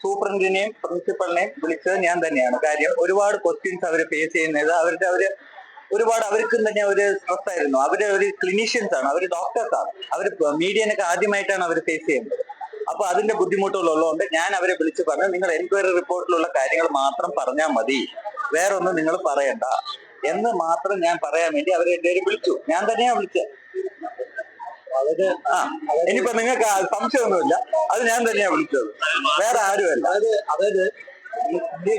സൂപ്രണ്ടിനെയും പ്രിൻസിപ്പളിനെയും വിളിച്ചത് ഞാൻ തന്നെയാണ്. കാര്യം ഒരുപാട് ക്വസ്റ്റ്യൻസ് അവർ ഫേസ് ചെയ്യുന്നത് ഒരുപാട് അവർക്കും തന്നെ ഒരു സ്ട്രെസ് ആയിരുന്നു. അവര് ഒരു ക്ലിനീഷ്യൻസ് ആണ്, അവർ ഡോക്ടേഴ്സ് ആണ്, അവർ മീഡിയനൊക്കെ ആദ്യമായിട്ടാണ് അവർ ഫേസ് ചെയ്യുന്നത്. അപ്പൊ അതിന്റെ ബുദ്ധിമുട്ടുകളുള്ളതുകൊണ്ട് ഞാൻ അവരെ വിളിച്ചു പറഞ്ഞു, നിങ്ങൾ എൻക്വയറി റിപ്പോർട്ടിലുള്ള കാര്യങ്ങൾ മാത്രം പറഞ്ഞാൽ മതി, വേറൊന്നും നിങ്ങൾ പറയണ്ട എന്ന് മാത്രം ഞാൻ പറയാൻ വേണ്ടി അവരെ എല്ലാവരും വിളിച്ചു. ഞാൻ തന്നെയാ വിളിച്ചത്. ഇനിയിപ്പോ നിങ്ങൾക്ക് സംശയമൊന്നുമില്ല, അത് ഞാൻ തന്നെയാ വിളിച്ചത്, വേറെ ആരുമല്ല. അതായത്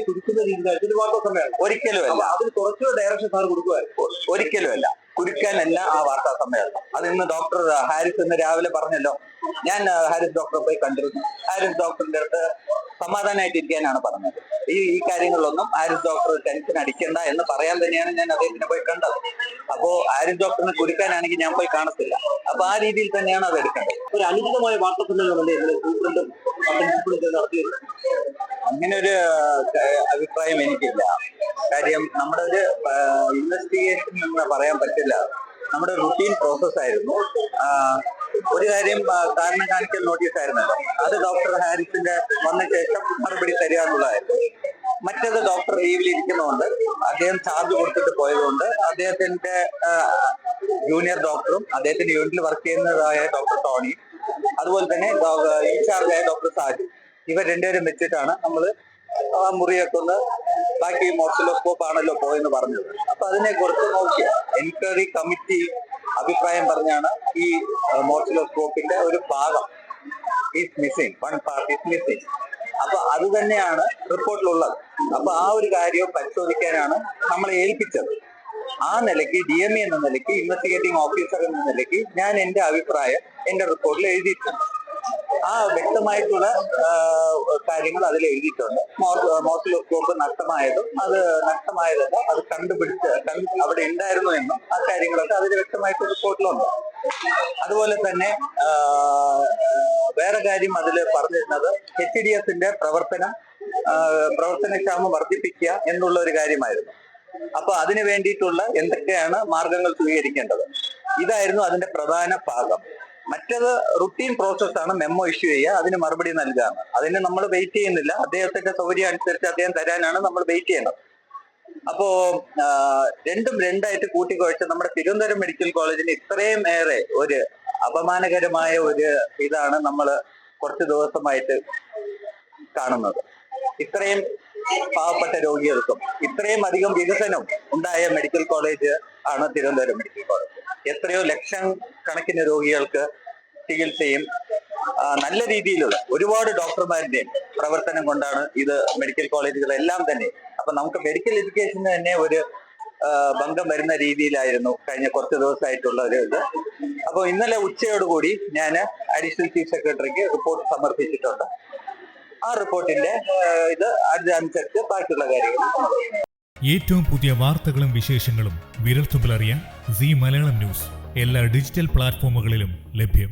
കുടിക്കുന്ന രീതിയിൽ ഒരിക്കലുമല്ല, അതിന് കുറച്ചുകൂടെ ഡയറക്ഷൻ സാർ കൊടുക്കുമായിരുന്നു. ഒരിക്കലുമല്ല, കുരുക്കാനല്ല ആ വാർത്താ സമ്മേളനം. അത് ഇന്ന് ഡോക്ടർ ഹാരിസ് ഇന്ന് രാവിലെ പറഞ്ഞല്ലോ. ഞാൻ ഹാരിസ് ഡോക്ടറെ പോയി കണ്ടിരുന്നു. ഹാരിസ് ഡോക്ടറിന്റെ അടുത്ത് സമാധാനമായിട്ടിരിക്കാനാണ് പറഞ്ഞത്. ഈ കാര്യങ്ങളിലൊന്നും ഹാരിസ് ഡോക്ടർ ടെൻഷൻ അടിക്കണ്ട എന്ന് പറയാൻ തന്നെയാണ് ഞാൻ അദ്ദേഹത്തിനെ പോയി കണ്ടത്. അപ്പോ ഹാരിസ് ഡോക്ടറിനെ കുരുക്കാനാണെങ്കിൽ ഞാൻ പോയി കാണത്തില്ല. അപ്പൊ ആ രീതിയിൽ തന്നെയാണ് അത് എടുക്കേണ്ടത്. ഒരു അനുചിതമായ വാർത്താ സമ്മേളനം നടത്തിയത്, അങ്ങനെ ഒരു അഭിപ്രായം എനിക്കില്ല. കാര്യം നമ്മുടെ ഒരു ഇൻവെസ്റ്റിഗേഷൻ എന്ന് പറയാൻ പറ്റില്ല, നമ്മുടെ റുട്ടീൻ പ്രോസസ് ആയിരുന്നു. ഒരു കാര്യം കാരണം കാണിക്കൽ നോട്ടീസ് ആയിരുന്നല്ലോ, അത് ഡോക്ടർ ഹാരിസിന്റെ വന്ന ശേഷം മറുപടി തരിക എന്നുള്ളതായിരുന്നു. മറ്റേത് ഡോക്ടർ ലീവിൽ ഇരിക്കുന്നതുകൊണ്ട് അദ്ദേഹം ചാർജ് കൊടുത്തിട്ട് പോയതുകൊണ്ട് അദ്ദേഹത്തിന്റെ ജൂനിയർ ഡോക്ടറും അദ്ദേഹത്തിന്റെ യൂണിറ്റിൽ വർക്ക് ചെയ്യുന്നതായ ഡോക്ടർ ടോണി, അതുപോലെ തന്നെ ഇൻചാർജായ ഡോക്ടർ സാജു, ഇവർ രണ്ടുപേരും വെച്ചിട്ടാണ് നമ്മൾ മുറിയൊക്കെ ഒന്ന് ബാക്കി മോർസിലോസ്കോപ്പ് ആണല്ലോ പോയെന്ന് പറഞ്ഞത്. അപ്പൊ അതിനെ കുറിച്ച് നോക്കിയ എൻക്വയറി കമ്മിറ്റി അഭിപ്രായം പറഞ്ഞാണ് ഈ മോർസിലോസ്കോപ്പിന്റെ ഒരു ഭാഗം is missing, one part is missing. അപ്പൊ അത് തന്നെയാണ് റിപ്പോർട്ടിലുള്ളത്. അപ്പൊ ആ ഒരു കാര്യം പരിശോധിക്കാനാണ് നമ്മളെ ഏൽപ്പിച്ചത്. ആ നിലയ്ക്ക് DME എന്ന നിലയ്ക്ക്, ഇൻവെസ്റ്റിഗേറ്റിംഗ് ഓഫീസർ എന്ന നിലയ്ക്ക് ഞാൻ എന്റെ അഭിപ്രായം എന്റെ റിപ്പോർട്ടിൽ എഴുതിയിട്ടുണ്ട്. ആ വ്യക്തമായിട്ടുള്ള കാര്യങ്ങൾ അതിൽ എഴുതിയിട്ടുണ്ട്. മോർസിലോസ്കോപ്പ് നഷ്ടമായതല്ല, അത് കണ്ടുപിടിച്ച് അവിടെ ഉണ്ടായിരുന്നു എന്നും ആ കാര്യങ്ങളൊക്കെ അതിൽ വ്യക്തമായിട്ട് റിപ്പോർട്ടിലുണ്ട്. അതുപോലെ തന്നെ വേറെ കാര്യം അതിൽ പറഞ്ഞിരുന്നത് HDSന്റെ പ്രവർത്തനക്ഷമത വർദ്ധിപ്പിക്കുക എന്നുള്ള ഒരു കാര്യമായിരുന്നു. അപ്പൊ അതിനു വേണ്ടിയിട്ടുള്ള എന്തൊക്കെയാണ് മാർഗങ്ങൾ സ്വീകരിക്കേണ്ടത്, ഇതായിരുന്നു അതിന്റെ പ്രധാന ഭാഗം. മറ്റത് റുട്ടീൻ പ്രോസസ്സാണ്, മെമ്മോ ഇഷ്യൂ ചെയ്യുക, അതിന് മറുപടി നൽകാണ്. അതിന് നമ്മൾ വെയിറ്റ് ചെയ്യുന്നില്ല, അദ്ദേഹത്തിന്റെ സൗകര്യം അനുസരിച്ച് അദ്ദേഹം തരാനാണ് നമ്മൾ വെയിറ്റ് ചെയ്യുന്നത്. അപ്പോ രണ്ടും രണ്ടായിട്ട് കൂട്ടിക്കുഴച്ച് നമ്മുടെ തിരുവനന്തപുരം മെഡിക്കൽ കോളേജിന് ഇത്രയും ഏറെ ഒരു അപമാനകരമായ ഒരു ഇതാണ് നമ്മൾ കുറച്ച് ദിവസമായിട്ട് കാണുന്നത്. ഇത്രയും പാവപ്പെട്ട രോഗികൾക്കും ഇത്രയും അധികം വികസനം ഉണ്ടായ മെഡിക്കൽ കോളേജ് ആണ് തിരുവനന്തപുരം മെഡിക്കൽ കോളേജ്. എത്രയോ ലക്ഷക്കണക്കിന് രോഗികൾക്ക് ചികിത്സയും നല്ല രീതിയിലുള്ള ഒരുപാട് ഡോക്ടർമാരുടെയും പ്രവർത്തനം കൊണ്ടാണ് ഇത് മെഡിക്കൽ കോളേജുകളെല്ലാം തന്നെ. അപ്പൊ നമുക്ക് മെഡിക്കൽ എഡ്യൂക്കേഷന് തന്നെ ഒരു ഭംഗം വരുന്ന രീതിയിലായിരുന്നു കഴിഞ്ഞ കുറച്ച് ദിവസമായിട്ടുള്ള ഒരു ഇത്. അപ്പോൾ ഇന്നലെ ഉച്ചയോടുകൂടി ഞാൻ അഡീഷണൽ ചീഫ് സെക്രട്ടറിക്ക് റിപ്പോർട്ട് സമർപ്പിച്ചിട്ടുണ്ട്. ആ റിപ്പോർട്ടിന്റെ ഇത് അനുസരിച്ച് ബാക്കിയുള്ള കാര്യങ്ങൾ. ഏറ്റവും പുതിയ വാർത്തകളും വിശേഷങ്ങളും വിരൽത്തുമ്പിലറിയാൻ സീ മലയാളം ന്യൂസ് എല്ലാ ഡിജിറ്റൽ പ്ലാറ്റ്ഫോമുകളിലും ലഭ്യം.